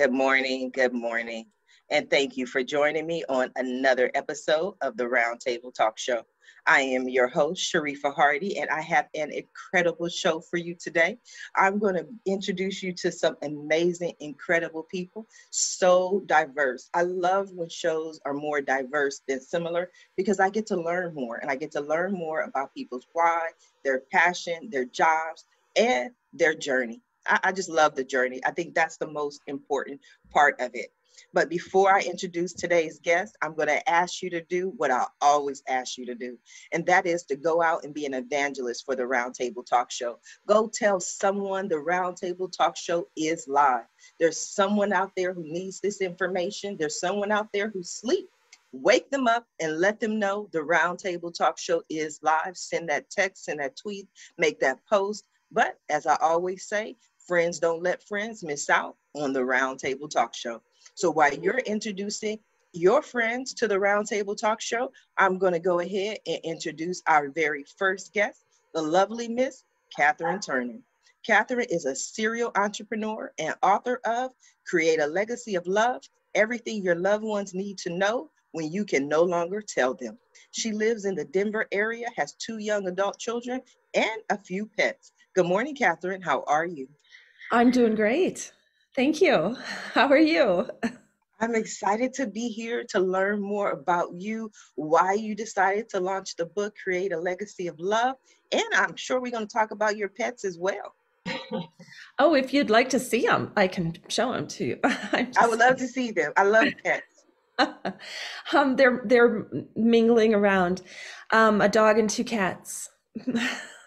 Good morning. Good morning. And thank you for joining me on another episode of the Roundtable Talk Show. I am your host, Sharifa Hardy, and I have an incredible show for you today. I'm going to introduce you to some amazing, incredible people, so diverse. I love when shows are more diverse than similar because I get to learn more, and I get to learn more about people's why, their passion, their jobs, and their journey. I just love the journey. I think that's the most important part of it. But before I introduce today's guest, I'm going to ask you to do what I always ask you to do, and that is to go out and be an evangelist for the Roundtable Talk Show. Go tell someone the Roundtable Talk Show is live. There's someone out there who needs this information. There's someone out there who sleeps. Wake them up and let them know the Roundtable Talk Show is live. Send that text, send that tweet, make that post. But as I always say, friends don't let friends miss out on the Roundtable Talk Show. So while you're introducing your friends to the Roundtable Talk Show, I'm going to go ahead and introduce our very first guest, the lovely Miss Katherine Turner. Katherine is a serial entrepreneur and author of Create a Legacy of Love, Everything Your Loved Ones Need to Know When You Can No Longer Tell Them. She lives in the Denver area, has 2 young adult children, and a few pets. Good morning, Katherine. How are you? I'm doing great. Thank you. How are you? I'm excited to be here to learn more about you, why you decided to launch the book, Create a Legacy of Love. And I'm sure we're going to talk about your pets as well. Oh, if you'd like to see them, I can show them to you. I would love to see them. I love pets. They're mingling around. A dog and 2 cats.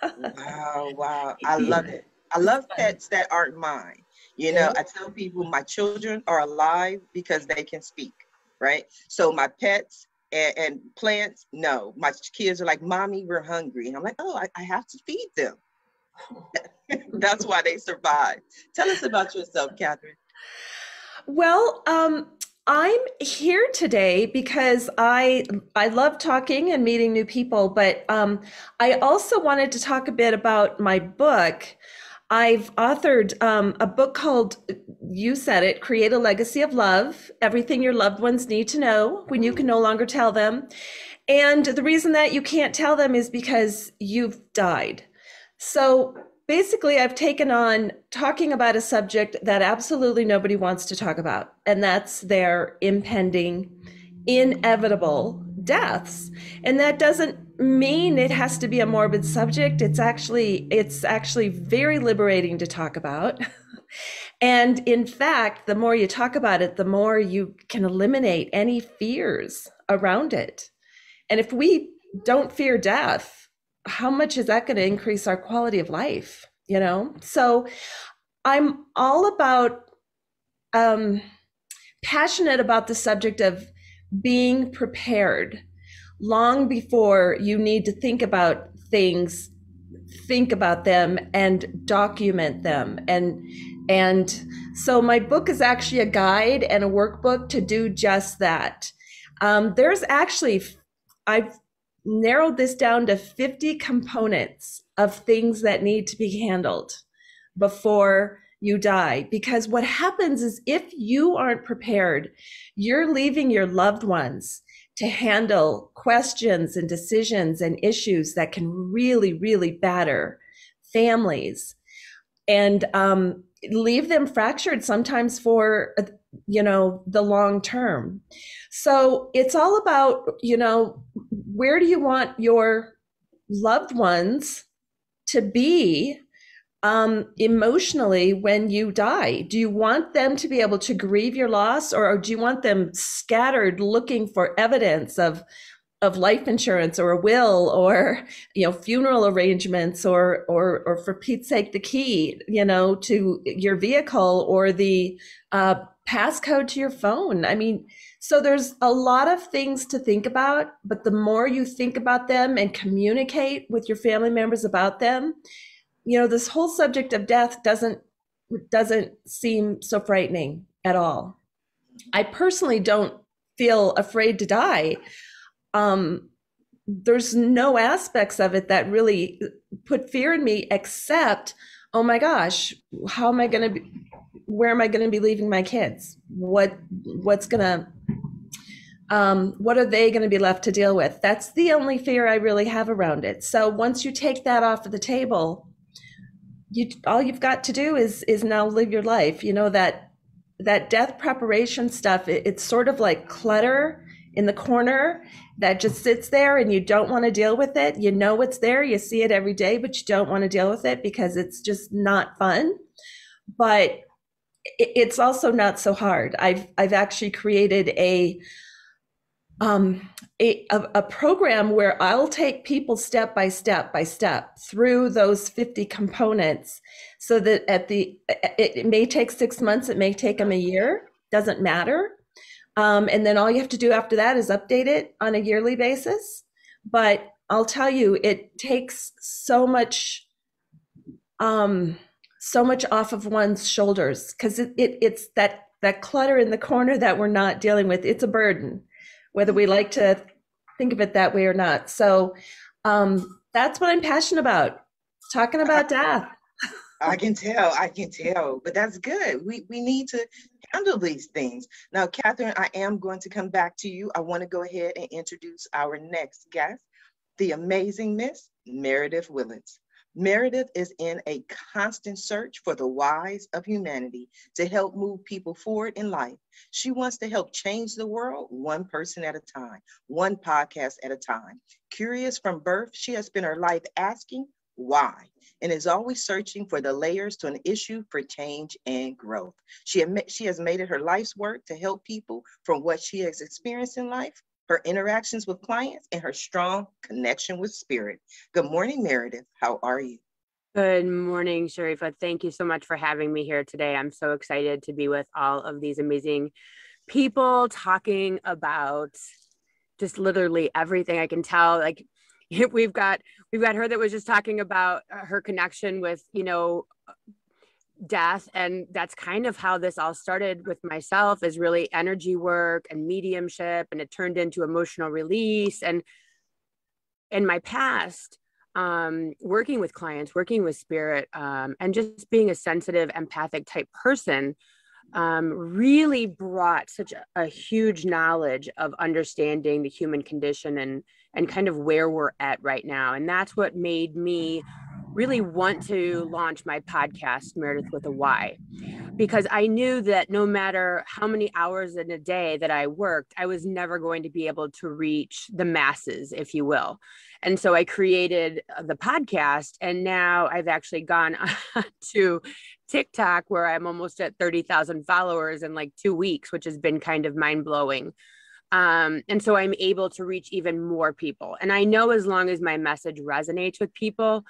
Wow, wow. I love it. I love pets that aren't mine. You know, I tell people my children are alive because they can speak, right? So my pets and plants, no. My kids are like, Mommy, we're hungry. And I'm like, oh, I have to feed them. That's why they survive. Tell us about yourself, Katherine. Well, I'm here today because I love talking and meeting new people, but I also wanted to talk a bit about my book. I've authored a book called, you said it, Create a Legacy of Love, Everything Your Loved Ones Need to Know When You Can No Longer Tell Them. And the reason that you can't tell them is because you've died. So basically, I've taken on talking about a subject that absolutely nobody wants to talk about, and that's their impending, inevitable deaths. And that doesn't mean it has to be a morbid subject. It's actually very liberating to talk about. And in fact, the more you talk about it, the more you can eliminate any fears around it. And if we don't fear death, how much is that going to increase our quality of life? You know? So I'm all about passionate about the subject of being prepared long before you need to think about things. Think about them and document them. And so my book is actually a guide and a workbook to do just that. I've narrowed this down to 50 components of things that need to be handled before you die. Because what happens is if you aren't prepared, you're leaving your loved ones to handle questions and decisions and issues that can really, really batter families and leave them fractured sometimes for, the long term. So it's all about, where do you want your loved ones to be emotionally when you die? Do you want them to be able to grieve your loss, or do you want them scattered looking for evidence of life insurance or a will or funeral arrangements or for Pete's sake the key to your vehicle or the passcode to your phone? I mean, so there's a lot of things to think about, but the more you think about them and communicate with your family members about them, this whole subject of death doesn't seem so frightening at all. I personally don't feel afraid to die. There's no aspects of it that really put fear in me except, oh my gosh, how am I going to where am I going to be leaving my kids? What's going to what are they going to be left to deal with? That's the only fear I really have around it. So once you take that off of the table, all you've got to do is now live your life. You know, that death preparation stuff, it's sort of like clutter in the corner that just sits there and you don't want to deal with it. You know it's there, you see it every day, but you don't want to deal with it because it's just not fun. But it's also not so hard. I've actually created a program where I'll take people step by step through those 50 components, so that it may take 6 months, it may take them a year, doesn't matter. And then all you have to do after that is update it on a yearly basis. But I'll tell you, it takes so much off of one's shoulders, because it's that clutter in the corner that we're not dealing with. It's a burden, whether we like to think of it that way or not. So that's what I'm passionate about, talking about death. I can tell, but that's good. We need to handle these things. Now, Katherine, I am going to come back to you. I want to go ahead and introduce our next guest, the amazing Miss Meredyth Willits. Meredith is in a constant search for the whys of humanity to help move people forward in life. She wants to help change the world one person at a time, one podcast at a time. Curious from birth, she has spent her life asking why, and is always searching for the layers to an issue for change and growth. She has made it her life's work to help people from what she has experienced in life, her interactions with clients, and her strong connection with spirit. Good morning, Meredith. How are you? Good morning, Sharifa. Thank you so much for having me here today. I'm so excited to be with all of these amazing people talking about just literally everything. I can tell, like, we've got her that was just talking about her connection with, death. And that's kind of how this all started with myself, is really energy work and mediumship. And it turned into emotional release. And in my past, working with clients, working with spirit, and just being a sensitive, empathic type person, really brought such a huge knowledge of understanding the human condition and kind of where we're at right now. And that's what made me really want to launch my podcast, Meredith with a Y, because I knew that no matter how many hours in a day that I worked, I was never going to be able to reach the masses, if you will. And so I created the podcast, and now I've actually gone to TikTok, where I'm almost at 30,000 followers in like 2 weeks, which has been kind of mind blowing. And so I'm able to reach even more people. And I know as long as my message resonates with people,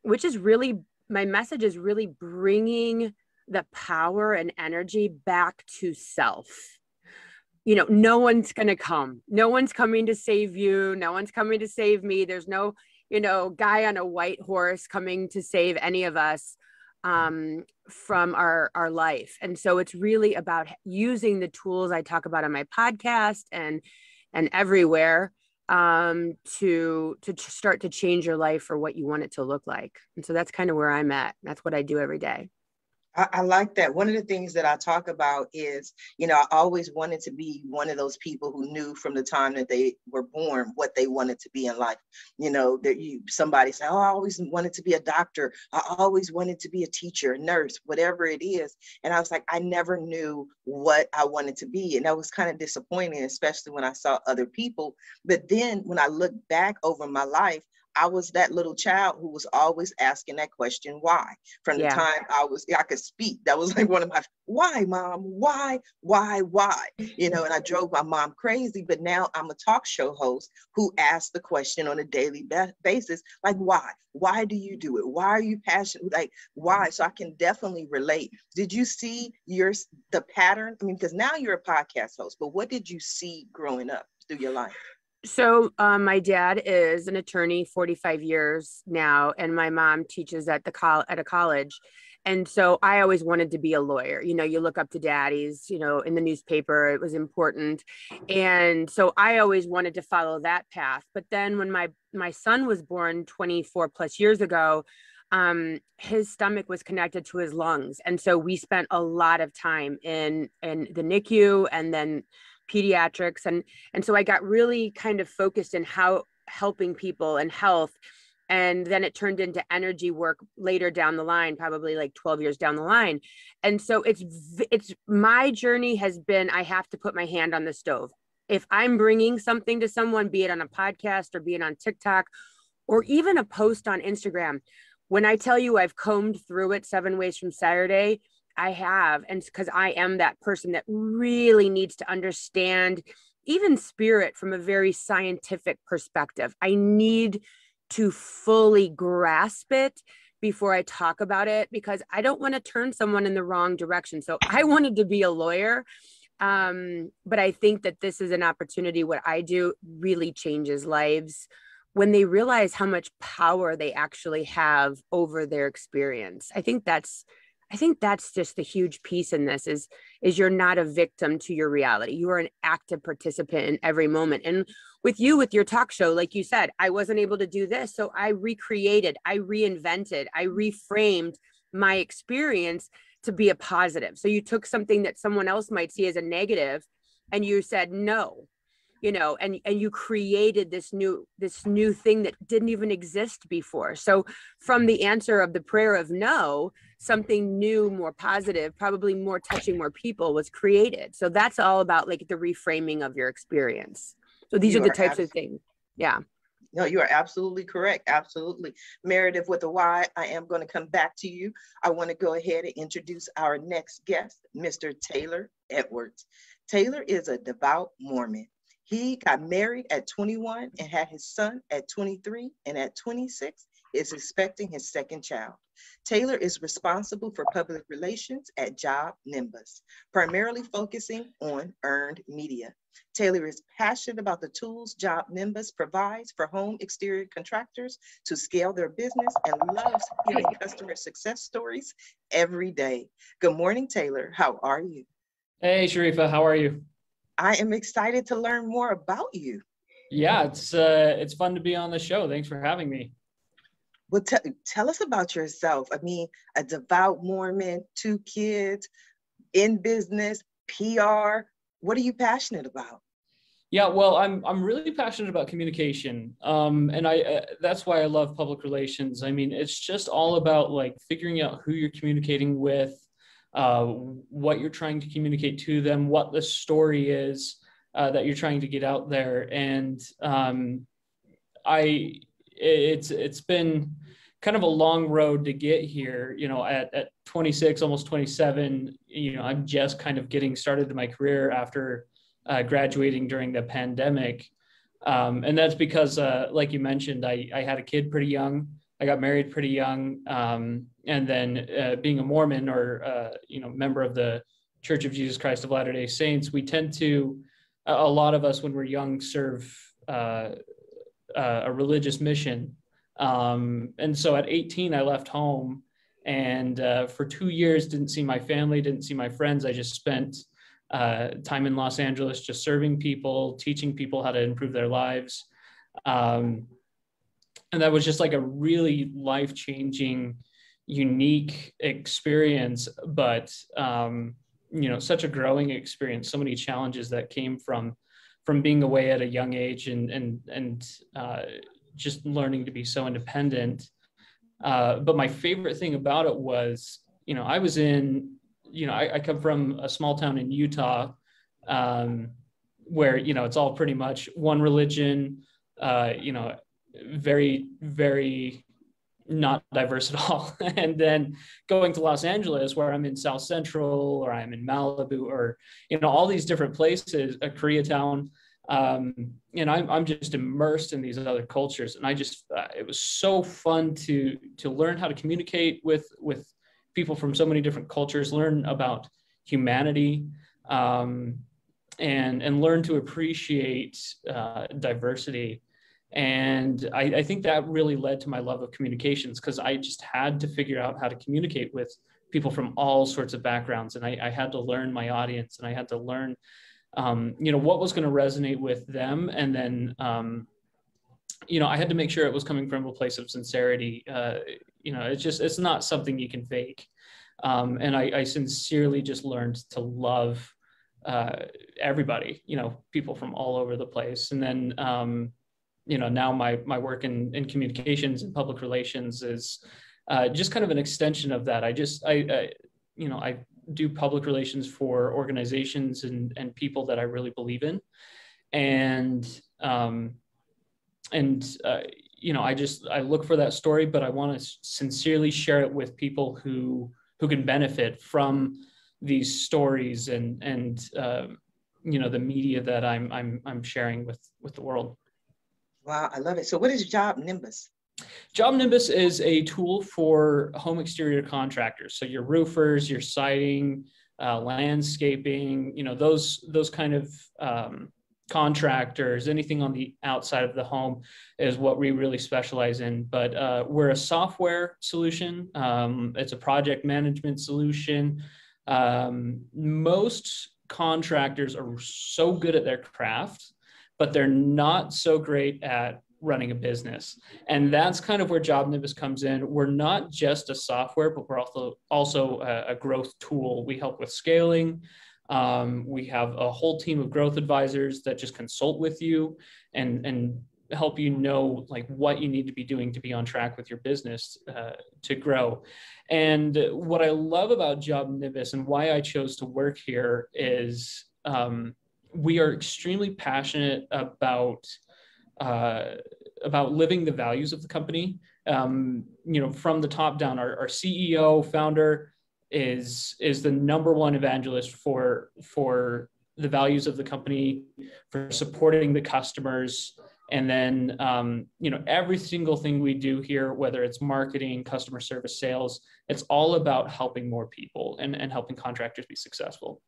which is really, my message is really bringing the power and energy back to self. No one's going to come. No one's coming to save you. No one's coming to save me. There's no, guy on a white horse coming to save any of us from our life. And so it's really about using the tools I talk about on my podcast and everywhere to start to change your life for what you want it to look like. And so that's kind of where I'm at. That's what I do every day. I like that. One of the things that I talk about is, I always wanted to be one of those people who knew from the time that they were born what they wanted to be in life. Somebody say, oh, I always wanted to be a doctor. I always wanted to be a teacher, nurse, whatever it is. And I was like, I never knew what I wanted to be. And that was kind of disappointing, especially when I saw other people. But then when I look back over my life, I was that little child who was always asking that question, why? From the time I could speak, that was like one of my, why, mom? Why? And I drove my mom crazy, but now I'm a talk show host who asks the question on a daily basis, like, why? Why do you do it? Why are you passionate? Like, why? So I can definitely relate. Did you see the pattern? I mean, because now you're a podcast host, but what did you see growing up through your life? So my dad is an attorney, 45 years now, and my mom teaches at a college. And so I always wanted to be a lawyer. You look up to daddies, in the newspaper, it was important. And so I always wanted to follow that path. But then when my son was born 24 plus years ago, his stomach was connected to his lungs. And so we spent a lot of time in the NICU and then pediatrics. And so I got really kind of focused in how helping people and health. And then it turned into energy work later down the line, probably like 12 years down the line. And so it's my journey has been, I have to put my hand on the stove. If I'm bringing something to someone, be it on a podcast or be it on TikTok, or even a post on Instagram, when I tell you I've combed through it 7 ways from Saturday, I have. And because I am that person that really needs to understand even spirit from a very scientific perspective. I need to fully grasp it before I talk about it, because I don't want to turn someone in the wrong direction. So I wanted to be a lawyer. But I think that this is an opportunity. What I do really changes lives when they realize how much power they actually have over their experience. I think that's just the huge piece in this is you're not a victim to your reality. You are an active participant in every moment. And with your talk show, like you said, I wasn't able to do this. So I recreated, I reinvented, I reframed my experience to be a positive. So you took something that someone else might see as a negative and you said, no, and you created this new thing that didn't even exist before. So from the answer of the prayer of no, something new, more positive, probably more touching more people was created. So that's all about like the reframing of your experience. So these are the types of things. Yeah. No, you are absolutely correct. Absolutely. Meredith with a Y, I am going to come back to you. I want to go ahead and introduce our next guest, Mr. Taylor Edwards. Taylor is a devout Mormon. He got married at 21 and had his son at 23, and at 26 is expecting his second child. Taylor is responsible for public relations at Job Nimbus, primarily focusing on earned media. Taylor is passionate about the tools Job Nimbus provides for home exterior contractors to scale their business and loves hearing customer success stories every day. Good morning, Taylor. How are you? Hey, Sharifa, how are you? I am excited to learn more about you. Yeah, it's fun to be on the show. Thanks for having me. Well, tell us about yourself. I mean, a devout Mormon, 2 kids, in business, PR. What are you passionate about? Yeah, well, I'm really passionate about communication, and that's why I love public relations. I mean, it's just all about like figuring out who you're communicating with, what you're trying to communicate to them, what the story is that you're trying to get out there. And it's been kind of a long road to get here. At 26, almost 27, I'm just kind of getting started in my career after graduating during the pandemic. And that's because, like you mentioned, I had a kid pretty young. I got married pretty young. And then being a Mormon or, member of the Church of Jesus Christ of Latter-day Saints, we tend to, a lot of us when we're young, serve a religious mission. And so at 18, I left home and for 2 years, didn't see my family, didn't see my friends. I just spent time in Los Angeles, just serving people, teaching people how to improve their lives. And that was just like a really life-changing, unique experience, but, such a growing experience, so many challenges that came from being away at a young age and just learning to be so independent. But my favorite thing about it was, I was in, I come from a small town in Utah, where, it's all pretty much one religion, very, very not diverse at all. And then going to Los Angeles, where I'm in South Central, or I'm in Malibu, or, all these different places, Koreatown, and I'm just immersed in these other cultures. And I just, it was so fun to learn how to communicate with people from so many different cultures, learn about humanity, and learn to appreciate diversity. And I think that really led to my love of communications, because I just had to figure out how to communicate with people from all sorts of backgrounds. And I had to learn my audience, and I had to learn, what was going to resonate with them. And then I had to make sure it was coming from a place of sincerity. It's not something you can fake. And I sincerely just learned to love everybody, people from all over the place. And then, now my work in communications and public relations is just kind of an extension of that. I do public relations for organizations and people that I really believe in. And I look for that story, but I want to sincerely share it with people who can benefit from these stories and the media that I'm sharing with the world. Wow, I love it. So what is Job Nimbus? Job Nimbus is a tool for home exterior contractors. So your roofers, your siding, landscaping, those kind of contractors, anything on the outside of the home is what we really specialize in. But we're a software solution. It's a project management solution. Most contractors are so good at their craft, but they're not so great at running a business. And that's kind of where Job Nimbus comes in. We're not just a software, but we're also a growth tool. We help with scaling. We have a whole team of growth advisors that just consult with you and help like what you need to be doing to be on track with your business to grow. And what I love about Job Nimbus and why I chose to work here is we are extremely passionate about living the values of the company. From the top down, our CEO, founder is the number one evangelist for the values of the company, for supporting the customers. And then, every single thing we do here, whether it's marketing, customer service, sales, it's all about helping more people and helping contractors be successful.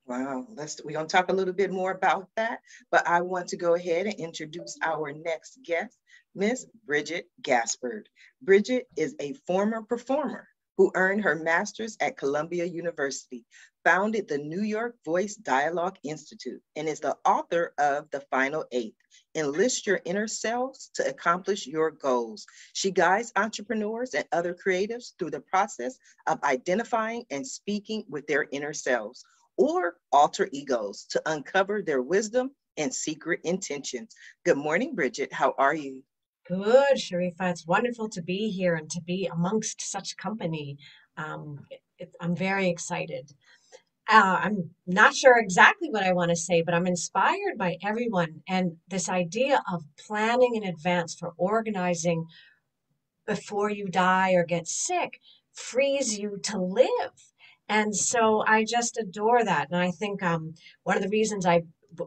Wow, we're going to talk a little bit more about that, but I want to go ahead and introduce our next guest, Miss Bridget Gaspard. Bridget is a former performer who earned her master's at Columbia University, founded the New York Voice Dialogue Institute, and is the author of The Final Eighth, Enlist Your Inner Selves to Accomplish Your Goals. She guides entrepreneurs and other creatives through the process of identifying and speaking with their inner selves, or alter egos, to uncover their wisdom and secret intentions. Good morning, Bridget. How are you? Good, Sharifa. It's wonderful to be here and to be amongst such company. I'm very excited. I'm not sure exactly what I want to say, but I'm inspired by everyone and this idea of planning in advance for organizing before you die or get sick frees you to live. And so I just adore that. And I think one of the reasons I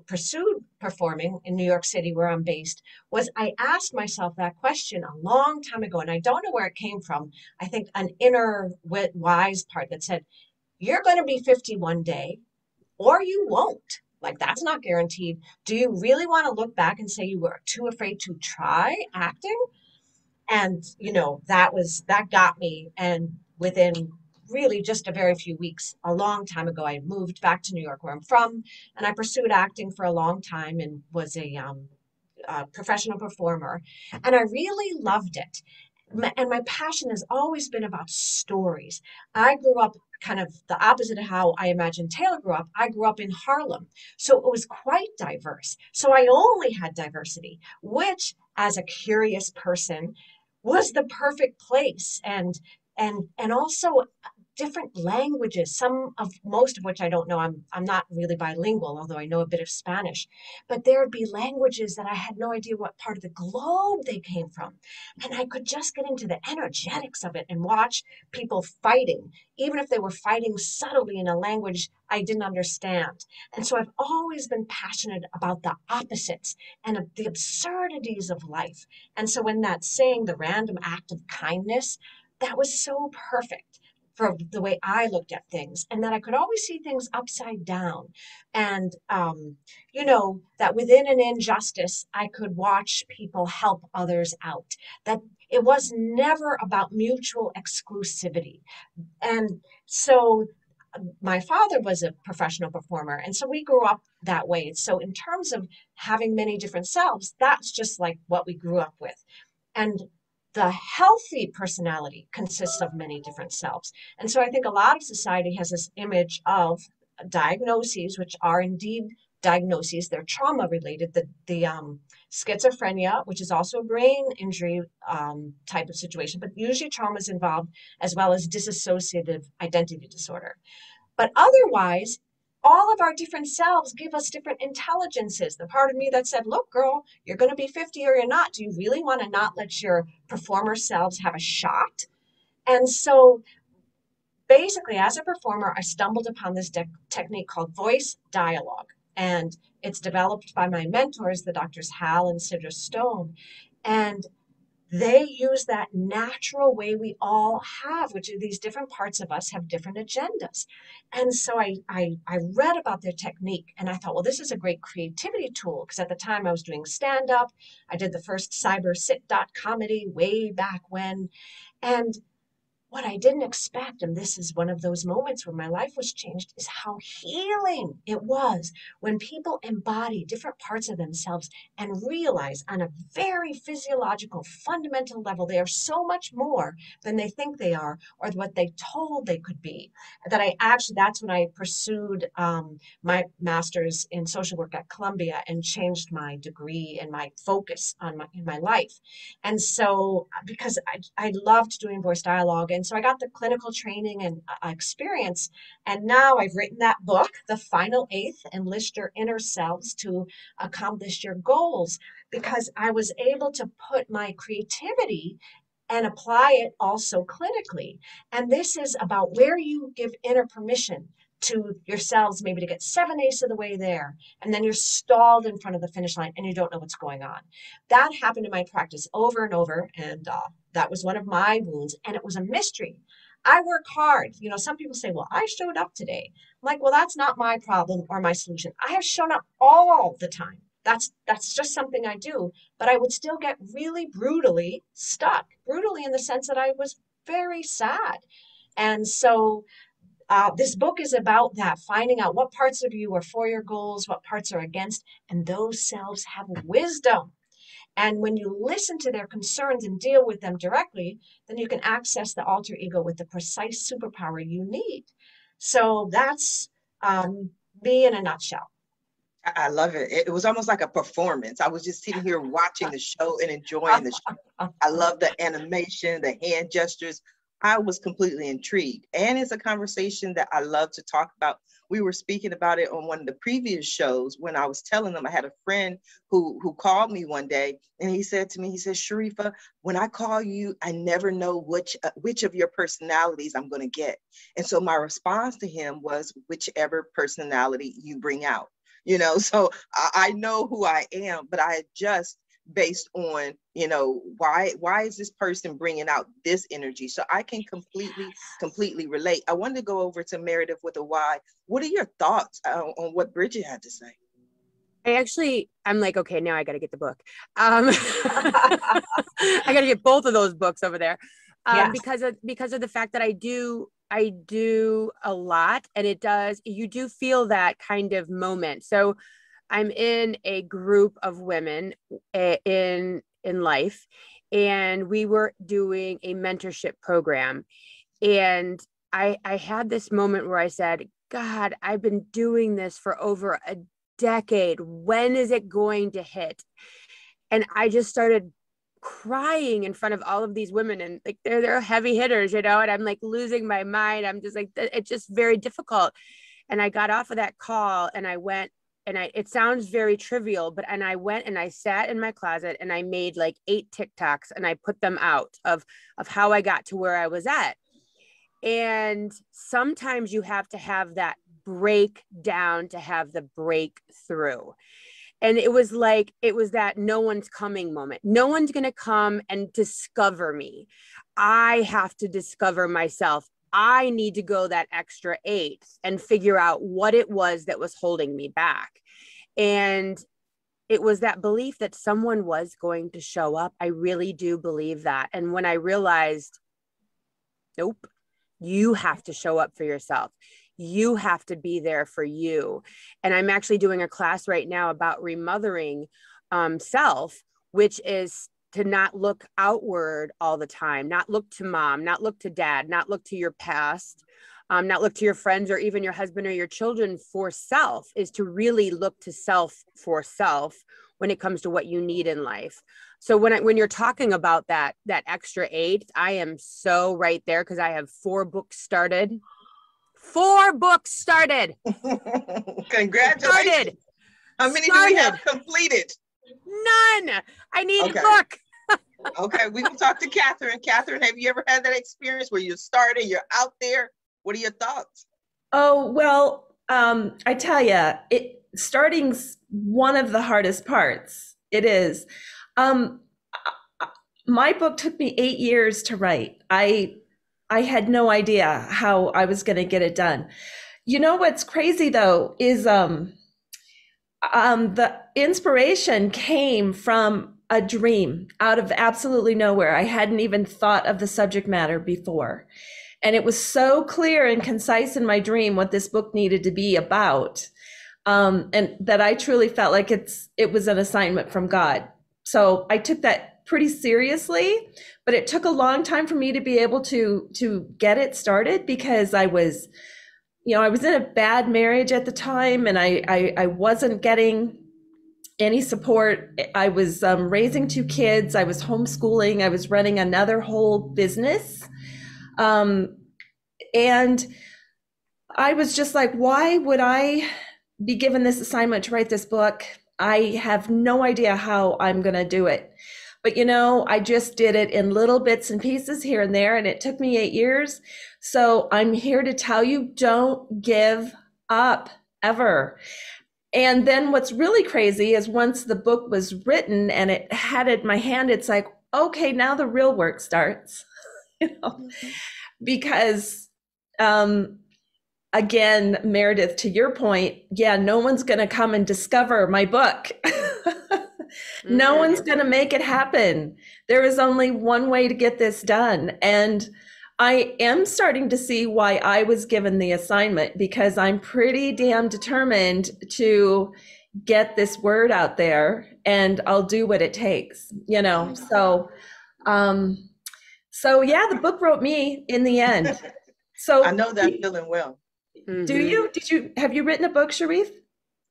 pursued performing in New York City, where I'm based, was I asked myself that question a long time ago, and I don't know where it came from. I think an inner wise part that said, you're going to be 50 one day, or you won't. Like, that's not guaranteed. Do you really want to look back and say you were too afraid to try acting? And, that got me. And within really just a very few weeks, a long time ago, I moved back to New York, where I'm from, and I pursued acting for a long time and was a professional performer. And I really loved it. And my passion has always been about stories. I grew up kind of the opposite of how I imagine Taylor grew up. I grew up in Harlem, so it was quite diverse. So I only had diversity, which, as a curious person, was the perfect place. And also different languages, most of which I don't know. I'm not really bilingual, although I know a bit of Spanish. But there would be languages that I had no idea what part of the globe they came from. And I could just get into the energetics of it and watch people fighting, even if they were fighting subtly in a language I didn't understand. And so I've always been passionate about the opposites and the absurdities of life. And so when that saying, the random act of kindness, that was so perfect for the way I looked at things, and that I could always see things upside down. And, that within an injustice, I could watch people help others out, that it was never about mutual exclusivity. And so my father was a professional performer, and so we grew up that way. So in terms of having many different selves, that's just like what we grew up with. And the healthy personality consists of many different selves. And so I think a lot of society has this image of diagnoses, which are indeed diagnoses. They're trauma related. The schizophrenia, which is also a brain injury type of situation, but usually trauma is involved, as well as dissociative identity disorder. But otherwise, all of our different selves give us different intelligences. The part of me that said, look, girl, you're going to be 50 or you're not. Do you really want to not let your performer selves have a shot? And so basically, as a performer, I stumbled upon this technique called voice dialogue. And it's developed by my mentors, the doctors Hal and Sidra Stone. And they use that natural way we all have, which are these different parts of us have different agendas. And so I read about their technique and I thought, well, this is a great creativity tool, because at the time I was doing stand-up. I did the first cyber sit-dot comedy way back when. And what I didn't expect, and this is one of those moments where my life was changed, is how healing it was when people embody different parts of themselves and realize on a very physiological, fundamental level, they are so much more than they think they are or what they told they could be. That's when I pursued my master's in social work at Columbia and changed my degree and my focus in my life. And so, because I loved doing voice dialogue, and so I got the clinical training and experience. And now I've written that book, The Final Eighth, Enlist Your Inner Selves to Accomplish Your Goals, because I was able to put my creativity and apply it also clinically. And this is about where you give inner permission to yourselves, maybe to get 7/8 of the way there, and then you're stalled in front of the finish line and you don't know what's going on. That happened in my practice over and over, and that was one of my wounds, and it was a mystery. I work hard. You know, some people say, well, I showed up today. I'm like, well, that's not my problem or my solution. I have shown up all the time. That's just something I do, but I would still get really brutally stuck, brutally in the sense that I was very sad. And so this book is about that, finding out what parts of you are for your goals, what parts are against, and those selves have wisdom. And when you listen to their concerns and deal with them directly, then you can access the alter ego with the precise superpower you need. So that's me in a nutshell. I love it. It was almost like a performance. I was just sitting here watching the show and enjoying the show. I love the animation, the hand gestures. I was completely intrigued. And it's a conversation that I love to talk about. We were speaking about it on one of the previous shows when I was telling them I had a friend who called me one day, and he said to me, he says, Sharifa, when I call you, I never know which of your personalities I'm going to get. And so my response to him was, whichever personality you bring out. You know, so I know who I am, but I adjust based on, you know, why is this person bringing out this energy? So I can completely relate. I wanted to go over to Meredith with a why. What are your thoughts on what Bridget had to say? I'm like, okay, now I got to get the book. I got to get both of those books over there. Yes. because of the fact that I do a lot, and you do feel that kind of moment. So I'm in a group of women in life, and we were doing a mentorship program. And I had this moment where I said, God, I've been doing this for over a decade. When is it going to hit? And I just started crying in front of all of these women, and like they're heavy hitters, you know, and I'm like losing my mind. I'm just like, it's just very difficult. And I got off of that call and I went, and it sounds very trivial, but I went and I sat in my closet and I made like 8 TikToks and I put them out of how I got to where I was at. And sometimes you have to have that breakdown to have the breakthrough. And it was that no one's coming moment. No one's going to come and discover me. I have to discover myself. I need to go that extra 8 and figure out what it was that was holding me back. And it was that belief that someone was going to show up. I really do believe that. And when I realized, nope, you have to show up for yourself. You have to be there for you. And I'm actually doing a class right now about remothering self, which is to not look outward all the time, not look to mom, not look to dad, not look to your past, not look to your friends or even your husband or your children for self, is to really look to self for self when it comes to what you need in life. So when you're talking about that extra 8, I am so right there, because I have 4 books started. 4 books started. Congratulations. Started. How many do we have completed? None. I need a book. Okay, we can talk to Katherine. Katherine, have you ever had that experience where you're starting, you're out there? What are your thoughts? Oh, well, I tell you, starting's one of the hardest parts. It is. My book took me 8 years to write. I had no idea how I was going to get it done. You know what's crazy though is the inspiration came from a dream out of absolutely nowhere. I hadn't even thought of the subject matter before. And it was so clear and concise in my dream what this book needed to be about. And that I truly felt like it was an assignment from God. So I took that pretty seriously, but it took a long time for me to be able to get it started, because I was in a bad marriage at the time, and I wasn't getting any support. I was raising 2 kids. I was homeschooling. I was running another whole business. And I was just like, why would I be given this assignment to write this book? I have no idea how I'm going to do it. But, I just did it in little bits and pieces here and there, and it took me 8 years. So I'm here to tell you, don't give up ever. And then what's really crazy is once the book was written and it had it in my hand, it's like, okay, now the real work starts, because, again, Meredith, to your point, no one's going to come and discover my book. No one's going to make it happen. There is only one way to get this done. And I am starting to see why I was given the assignment, because I'm pretty damn determined to get this word out there, and I'll do what it takes, So yeah, the book wrote me in the end. So I know that feeling well. Have you written a book, Sharif?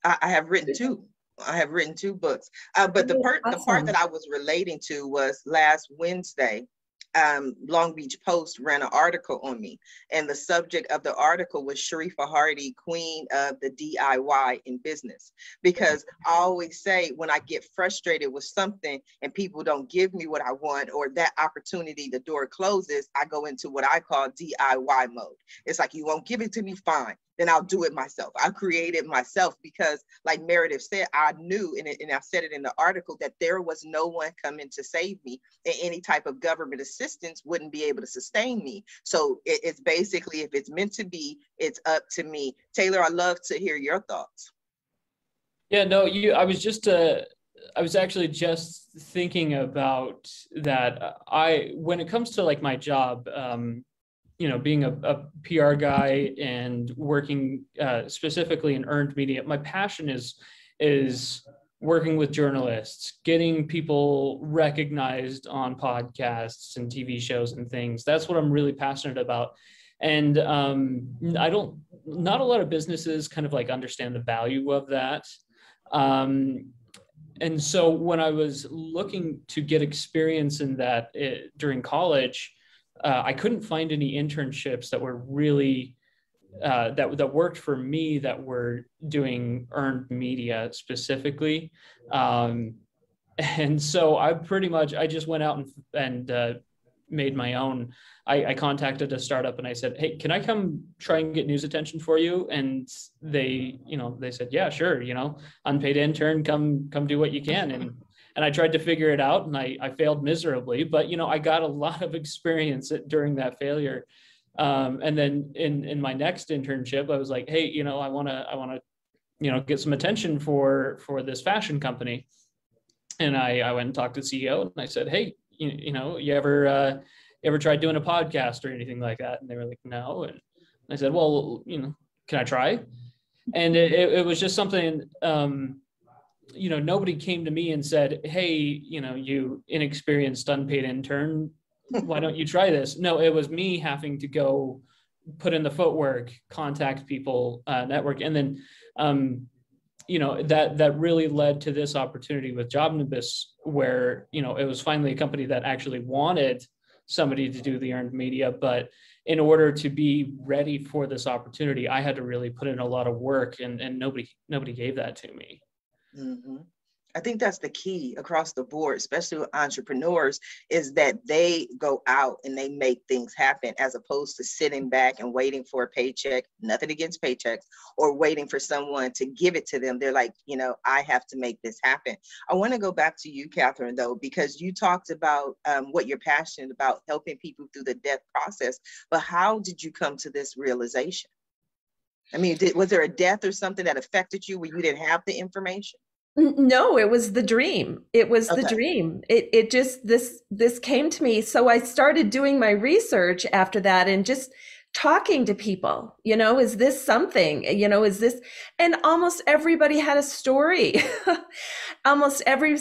I have written 2. I have written 2 books. But the part that I was relating to was last Wednesday, Long Beach Post ran an article on me, and the subject of the article was Sharifa Hardy, queen of the DIY in business. Because I always say, when I get frustrated with something and people don't give me what I want, or that opportunity, the door closes, I go into what I call DIY mode. It's like, you won't give it to me, fine. Then I'll do it myself. I'll create it myself, because like Meredith said, I knew, and I said it in the article, that there was no one coming to save me, and any type of government assistance wouldn't be able to sustain me. So it's basically, if it's meant to be, it's up to me. Taylor, I'd love to hear your thoughts. Yeah, no, I was actually just thinking about that. When it comes to like my job, being a PR guy and working specifically in earned media, my passion is working with journalists, getting people recognized on podcasts and TV shows and things. That's what I'm really passionate about. And not a lot of businesses kind of like understand the value of that. And so when I was looking to get experience in that during college, I couldn't find any internships that were really that worked for me, that were doing earned media specifically. And so I just went out and made my own. I contacted a startup and I said, hey, can I come try and get news attention for you? And they said, yeah, sure. Unpaid intern, come do what you can. And I tried to figure it out, and I failed miserably, but, I got a lot of experience during that failure. And then in my next internship, I was like, hey, I want to, get some attention for this fashion company. And I went and talked to the CEO, and I said, hey, you ever tried doing a podcast or anything like that? And they were like, no. And I said, well, can I try? And it was just something, nobody came to me and said, hey, you inexperienced unpaid intern, why don't you try this? No, it was me having to go put in the footwork, contact people, network. And then, that really led to this opportunity with Jobnibus, where, it was finally a company that actually wanted somebody to do the earned media. But in order to be ready for this opportunity, I had to really put in a lot of work, and nobody gave that to me. Mm-hmm. I think that's the key across the board, especially with entrepreneurs, is that they go out and they make things happen, as opposed to sitting back and waiting for a paycheck. Nothing against paychecks, or waiting for someone to give it to them. They're like, I have to make this happen. I want to go back to you, Katherine, though, because you talked about what you're passionate about, helping people through the death process. But how did you come to this realization? I mean, was there a death or something that affected you where you didn't have the information? No, it was the dream. It was the Okay. dream. It just, this came to me. So I started doing my research after that and just talking to people, is this something, is this, and almost everybody had a story. Almost every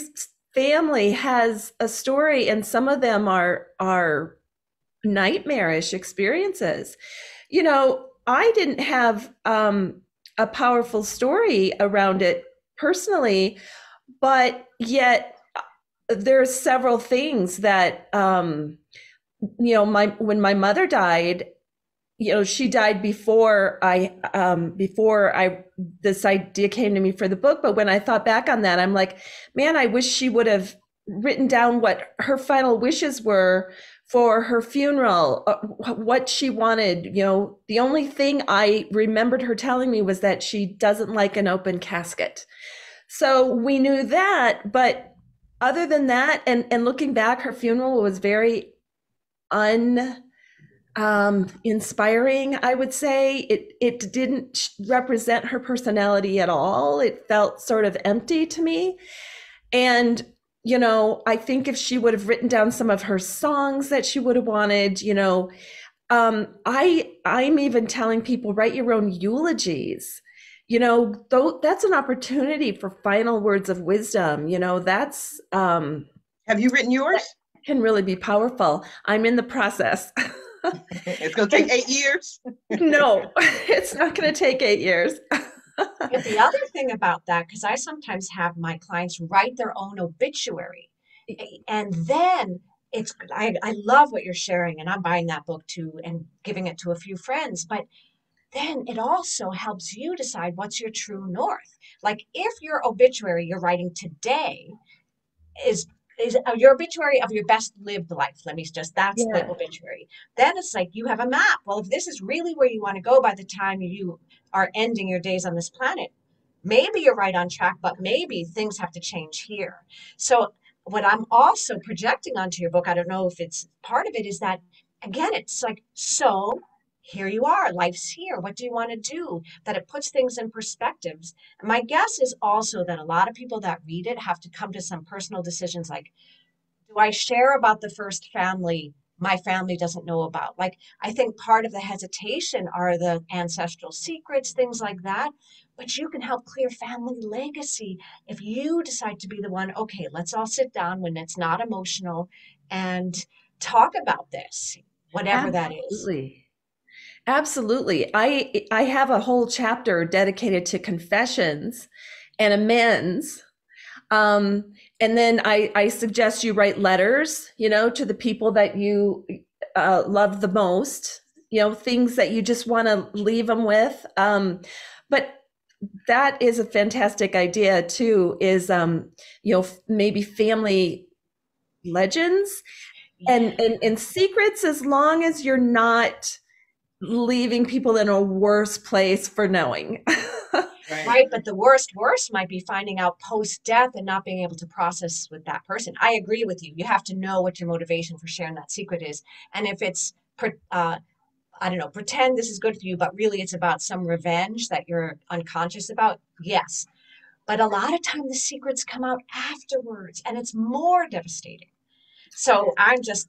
family has a story, and some of them are nightmarish experiences. I didn't have a powerful story around it personally, but yet there's several things that, when my mother died, she died before this idea came to me for the book. But when I thought back on that, I'm like, man, I wish she would have written down what her final wishes were for her funeral, what she wanted. The only thing I remembered her telling me was that she doesn't like an open casket. So we knew that, but other than that, and looking back, her funeral was very inspiring, I would say. It didn't represent her personality at all. It felt sort of empty to me. And I think if she would have written down some of her songs that she would have wanted, I'm even telling people, write your own eulogies. That's an opportunity for final words of wisdom. That's Have you written yours? Can really be powerful. I'm in the process. It's going to take 8 years. No, it's not going to take 8 years. But the other thing about that, because I sometimes have my clients write their own obituary, and then I love what you're sharing, and I'm buying that book too and giving it to a few friends. But then it also helps you decide what's your true north. Like, if your obituary you're writing today is your obituary of your best lived life. That's the obituary. Then it's like you have a map. Well, if this is really where you want to go by the time you are ending your days on this planet, maybe you're right on track, but maybe things have to change here. So what I'm also projecting onto your book, I don't know if it's part of it, is that, again, it's like, so here you are, life's here. What do you want to do? That it puts things in perspectives. And my guess is also that a lot of people that read it have to come to some personal decisions like, do I share about the first family my family doesn't know about? Like, I think part of the hesitation are the ancestral secrets, things like that. But you can help clear family legacy if you decide to be the one, okay, let's all sit down when it's not emotional and talk about this, whatever that is. Absolutely. I have a whole chapter dedicated to confessions and amends. And then I suggest you write letters, to the people that you love the most, things that you just want to leave them with. But that is a fantastic idea too, is, maybe family legends and secrets, as long as you're not leaving people in a worse place for knowing. Right. But the worst might be finding out post-death and not being able to process with that person. I agree with you. You have to know what your motivation for sharing that secret is. And if it's, I don't know, pretend this is good for you, but really it's about some revenge that you're unconscious about. Yes. But a lot of time the secrets come out afterwards, and it's more devastating. So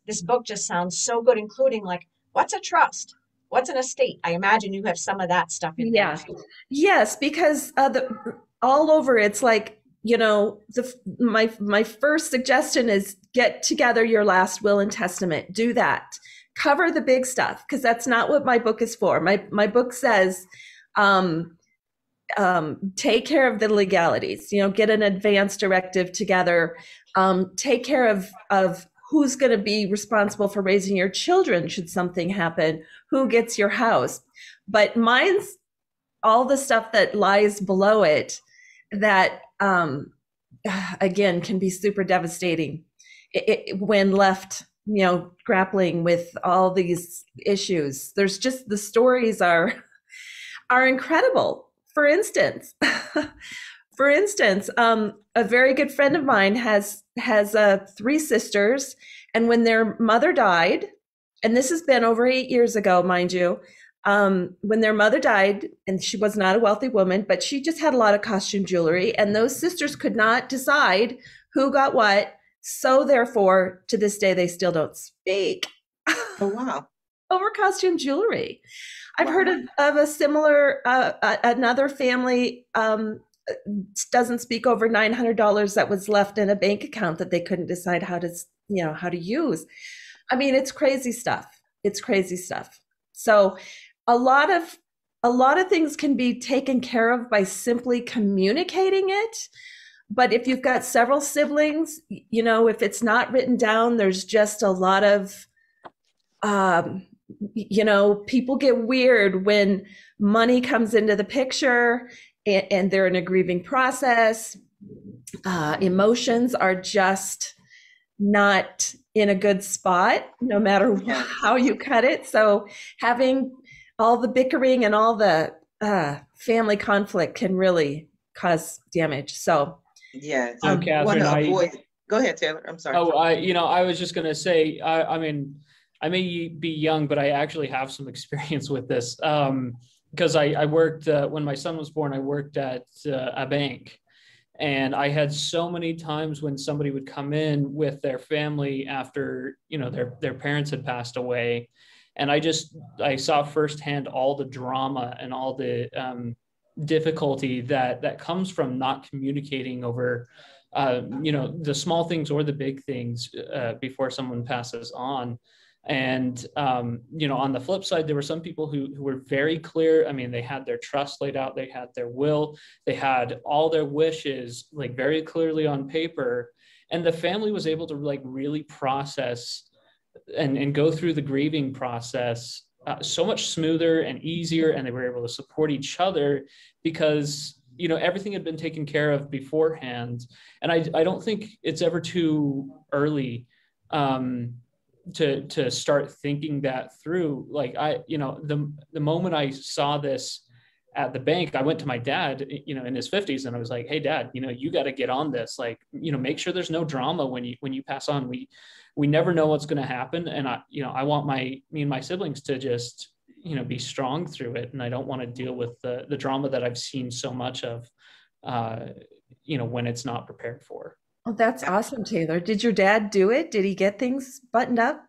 this book just sounds so good, including like, what's a trust? What's an estate? I imagine you have some of that stuff in there Yeah. too. Yes, because all over it's like, my first suggestion is get together your last will and testament. Do that. Cover the big stuff, because that's not what my book is for. My book says, take care of the legalities. Get an advance directive together. Take care of who's going to be responsible for raising your children should something happen. Who gets your house? But mine's all the stuff that lies below it that, again, can be super devastating when left, grappling with all these issues. There's just, the stories are incredible. For instance, a very good friend of mine has 3 sisters, and when their mother died, and this has been over 8 years ago, mind you, when their mother died, and she was not a wealthy woman, but she just had a lot of costume jewelry, and those sisters could not decide who got what. So therefore, to this day, they still don't speak. Oh, wow. Over costume jewelry. I've heard of a similar, another family doesn't speak over $900 that was left in a bank account that they couldn't decide how to use. I mean, it's crazy stuff. It's crazy stuff. So a lot of things can be taken care of by simply communicating it. But if you've got several siblings, if it's not written down, there's just a lot of, people get weird when money comes into the picture and they're in a grieving process. Emotions are just not in a good spot, no matter how you cut it. So having all the bickering and all the family conflict can really cause damage. So, yes. So, Katherine, go ahead, Taylor. I'm sorry. I was just going to say, I mean, I may be young, but I actually have some experience with this, because I worked, when my son was born, I worked at a bank, and I had so many times when somebody would come in with their family after, their parents had passed away. And I saw firsthand all the drama and all the difficulty that comes from not communicating over, the small things or the big things before someone passes on. And, on the flip side, there were some people who were very clear. I mean, they had their trust laid out, they had their will, they had all their wishes, like, very clearly on paper. And the family was able to, like, really process and go through the grieving process so much smoother and easier. And they were able to support each other because, everything had been taken care of beforehand. And I don't think it's ever too early to start thinking that through. Like, the moment I saw this at the bank, I went to my dad, in his 50s, and I was like, hey, Dad, you got to get on this. Like, make sure there's no drama when you pass on. We never know what's going to happen. And I want me and my siblings to just, be strong through it. And I don't want to deal with the drama that I've seen so much of, when it's not prepared for. Oh, that's awesome, Taylor. Did your dad do it? Did he get things buttoned up?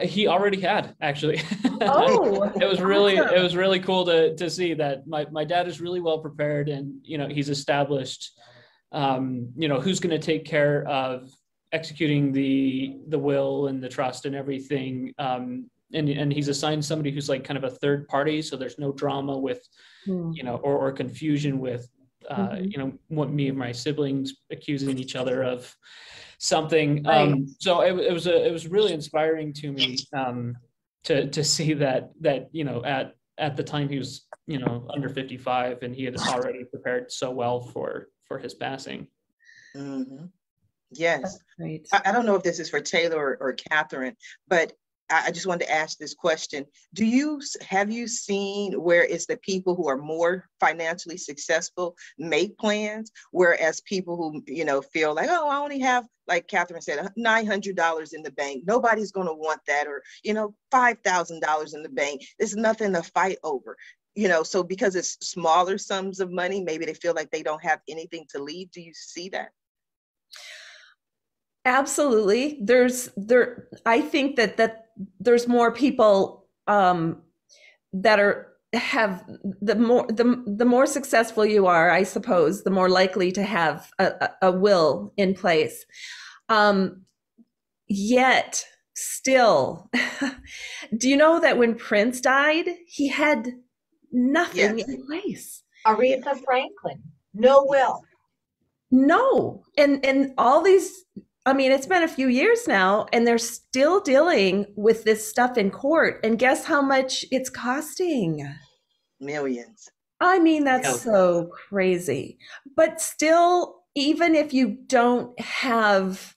He already had, actually. Oh, it was really cool to see that my dad is really well prepared, and he's established who's going to take care of executing the will and the trust and everything, and he's assigned somebody who's like kind of a third party, so there's no drama with or confusion with what me and my siblings accusing each other of something. Right. So it was really inspiring to me to see that at the time he was under 55, and he had already prepared so well for his passing. Mm-hmm. Yes. Right. I don't know if this is for Taylor or Katherine, but I just wanted to ask this question. Have you seen where it's the people who are more financially successful make plans, whereas people who, feel like, oh, I only have, like Katherine said, $900 in the bank. Nobody's going to want that, or, $5,000 in the bank. There's nothing to fight over. So because it's smaller sums of money, maybe they feel like they don't have anything to leave. Do you see that? Absolutely. I think that there's more people that have the more successful you are, I suppose, the more likely to have a will in place. Yet still, do you know that when Prince died, he had nothing in place? Aretha Franklin, no will. No. And all these, I mean, it's been a few years now, and they're still dealing with this stuff in court. And guess how much it's costing? Millions. I mean, that's so crazy. But still, even if you don't have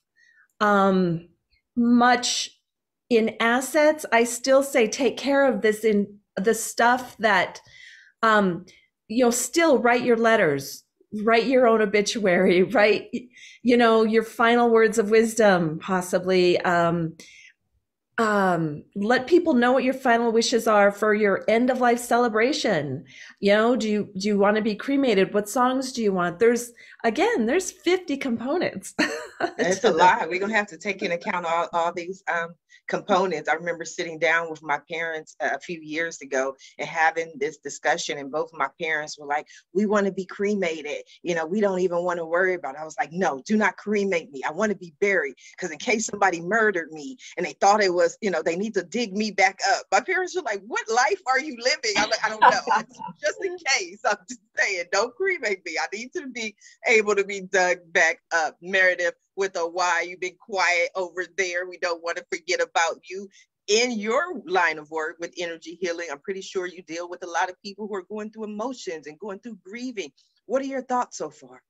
much in assets, I still say take care of this in the stuff that, still write your letters, write your own obituary, write, your final words of wisdom, possibly. Let people know what your final wishes are for your end of life celebration. Do you want to be cremated? What songs do you want? There's 50 components. It's a lot. We're going to have to take into account all these components. I remember sitting down with my parents a few years ago and having this discussion, and both of my parents were like, we want to be cremated. We don't even want to worry about it. I was like, no, do not cremate me. I want to be buried, because in case somebody murdered me and they thought it was, they need to dig me back up. My parents were like, what life are you living? I'm like, I don't know. Just in case. I'm just saying, don't cremate me. I need to be able to be dug back up. Meredith, with a Y, you've been quiet over there. We don't want to forget about you. In your line of work with energy healing, I'm pretty sure you deal with a lot of people who are going through emotions and going through grieving. What are your thoughts so far?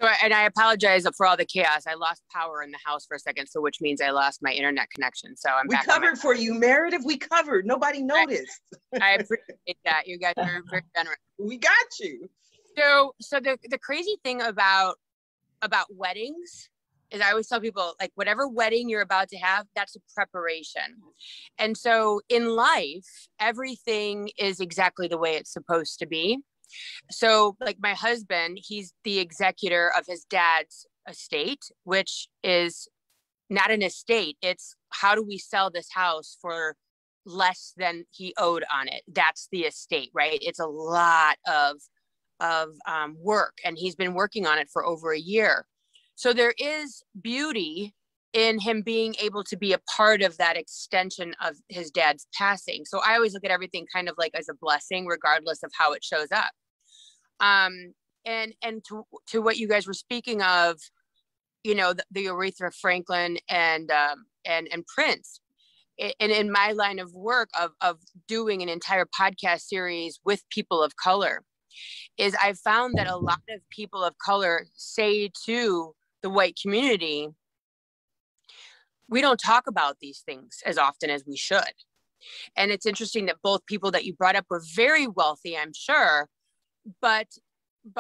And I apologize for all the chaos. I lost power in the house for a second, so which means I lost my internet connection. So I'm back. We covered for you, Meredith. We covered. Nobody noticed. I appreciate that. You guys are very generous. We got you. So the crazy thing about weddings is I always tell people, like, whatever wedding you're about to have, that's a preparation. And so in life, everything is exactly the way it's supposed to be. So like my husband, he's the executor of his dad's estate, which is not an estate. It's how do we sell this house for less than he owed on it? That's the estate, right? It's a lot of work, and he's been working on it for over a year. So there is beauty in him being able to be a part of that extension of his dad's passing. So I always look at everything kind of like as a blessing, regardless of how it shows up. And to what you guys were speaking of, the Aretha Franklin and Prince, and in my line of work of doing an entire podcast series with people of color, is I've found that a lot of people of color say to the white community, we don't talk about these things as often as we should. And it's interesting that both people that you brought up were very wealthy, I'm sure, but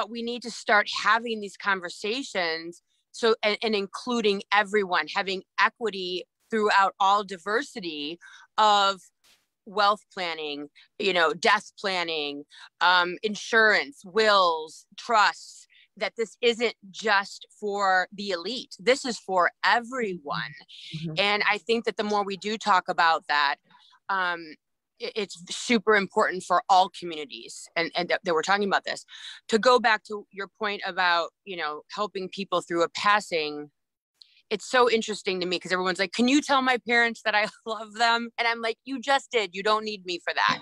we need to start having these conversations. So, and including everyone, having equity throughout all diversity of wealth planning, death planning, insurance, wills, trusts, that this isn't just for the elite. This is for everyone. Mm-hmm. And I think that the more we do talk about that, it's super important for all communities. And that we're talking about this. To go back to your point about, helping people through a passing, it's so interesting to me because everyone's like, can you tell my parents that I love them? And I'm like, you just did. You don't need me for that.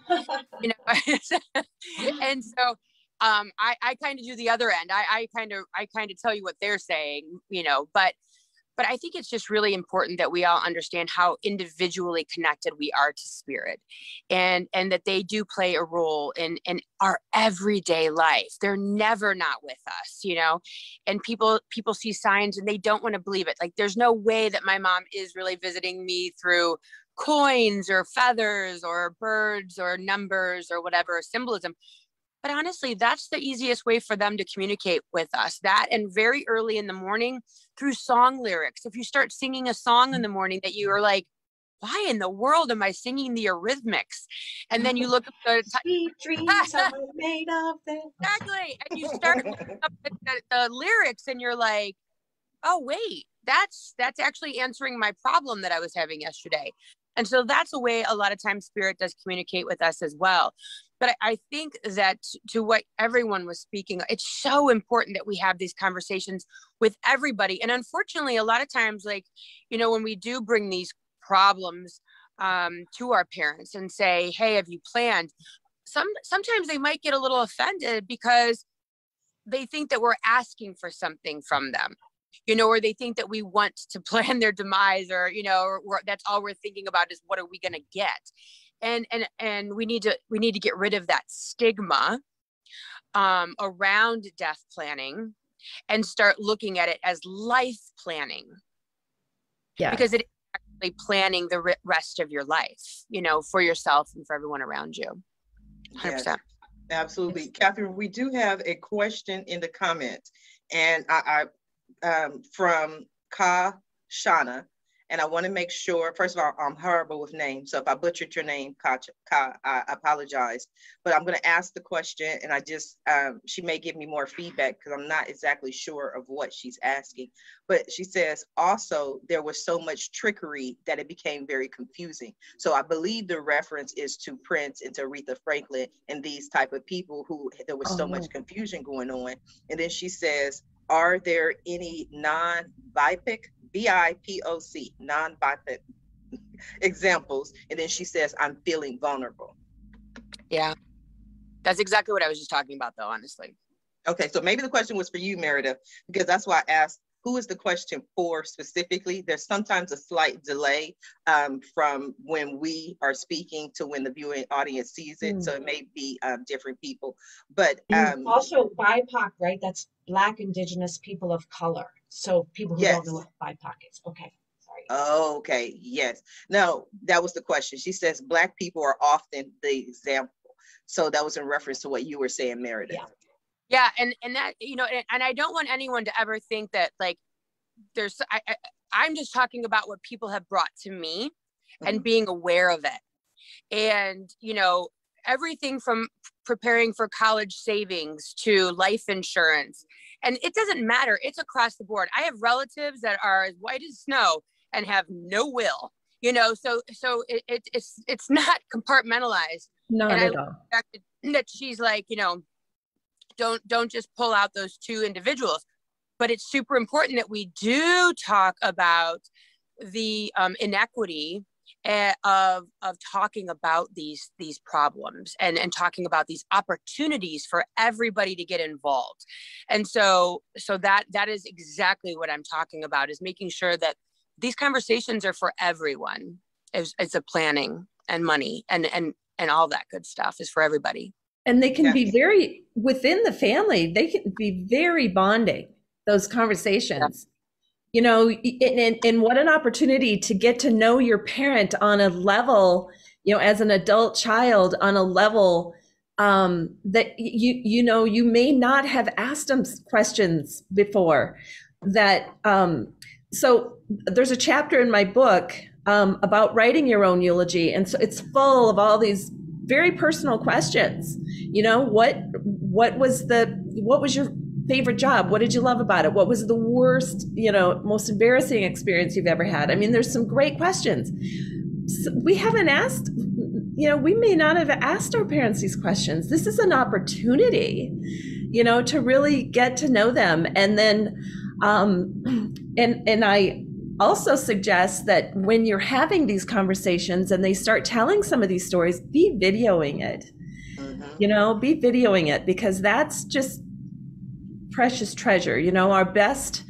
And so I kind of do the other end. I kind of tell you what they're saying, but I think it's just really important that we all understand how individually connected we are to spirit, and that they do play a role in our everyday life. They're never not with us, and people see signs and they don't want to believe it. Like, there's no way that my mom is really visiting me through coins or feathers or birds or numbers or whatever symbolism. But honestly, that's the easiest way for them to communicate with us. That, and very early in the morning through song lyrics. If you start singing a song in the morning that you are like, why in the world am I singing the Eurythmics? And then you look at the sweet dreams are made of them. Exactly. And you start looking up the lyrics and you're like, oh, wait, that's actually answering my problem that I was having yesterday. And so that's a way a lot of times spirit does communicate with us as well. But I think that to what everyone was speaking, it's so important that we have these conversations with everybody. And unfortunately, a lot of times, like, you know, when we do bring these problems to our parents and say, hey, have you planned? Sometimes they might get a little offended because they think that we're asking for something from them, you know, or they think that we want to plan their demise, or, you know, or that's all we're thinking about is what are we going to get? And we need to get rid of that stigma around death planning and start looking at it as life planning. Yeah. Because it is actually planning the rest of your life, you know, for yourself and for everyone around you. 100%. Yes, absolutely. Katherine, we do have a question in the comments, and I from Ka Shana, and I want to make sure, first of all, I'm horrible with names, so if I butchered your name, Ka, I apologize. But I'm going to ask the question, and I just, she may give me more feedback because I'm not exactly sure of what she's asking. But she says, also, there was so much trickery that it became very confusing. So I believe the reference is to Prince and to Aretha Franklin and these type of people who there was so much confusion going on. And then she says, are there any non-BIPOC, B-I-P-O-C, non-BIPOC examples? And then she says, I'm feeling vulnerable. Yeah, that's exactly what I was just talking about, though, honestly. Okay, so maybe the question was for you, Meredith, because that's why I asked, who is the question for specifically? There's sometimes a slight delay from when we are speaking to when the viewing audience sees it. So it may be different people, but also BIPOC, right? That's Black, Indigenous, people of color. So people who don't know what BIPOC is. Okay, sorry. Oh, okay, yes. No, that was the question. She says Black people are often the example. So that was in reference to what you were saying, Meredith. Yeah. Yeah, and that, you know, and I don't want anyone to ever think that, like, I'm just talking about what people have brought to me and being aware of it. And, you know, everything from preparing for college savings to life insurance. And it doesn't matter. It's across the board. I have relatives that are as white as snow and have no will, you know, so it's not compartmentalized. Not at all. That she's like, you know, don't just pull out those two individuals, but it's super important that we do talk about the inequity of talking about these problems and talking about these opportunities for everybody to get involved. And so that is exactly what I'm talking about, is making sure that these conversations are for everyone. It's a planning and money and all that good stuff is for everybody. And they can be very, within the family, they can be very bonding, those conversations. You know, and what an opportunity to get to know your parent on a level, you know, as an adult child, on a level that you know, you may not have asked them questions before. That so there's a chapter in my book about writing your own eulogy, and so it's full of all these very personal questions. You know, what was your favorite job? What did you love about it? What was the worst, you know, most embarrassing experience you've ever had? I mean, there's some great questions. So we haven't asked, you know, we may not have asked our parents these questions. This is an opportunity, you know, to really get to know them. And then, and I also suggest that when you're having these conversations and they start telling some of these stories, be videoing it. You know, be videoing it, because that's just precious treasure. You know, our best,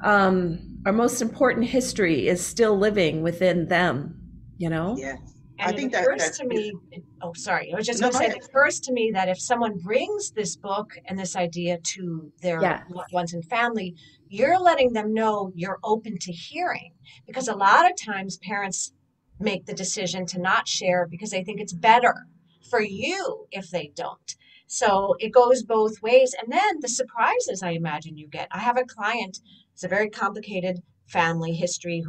our most important history is still living within them, you know? Yeah. And I think it occurs to me, oh, sorry. I was just going to say, it occurs to me that if someone brings this book and this idea to their loved ones and family, you're letting them know you're open to hearing. Because a lot of times parents make the decision to not share because they think it's better for you if they don't. So it goes both ways. And then the surprises I imagine you get. I have a client, it's a very complicated family history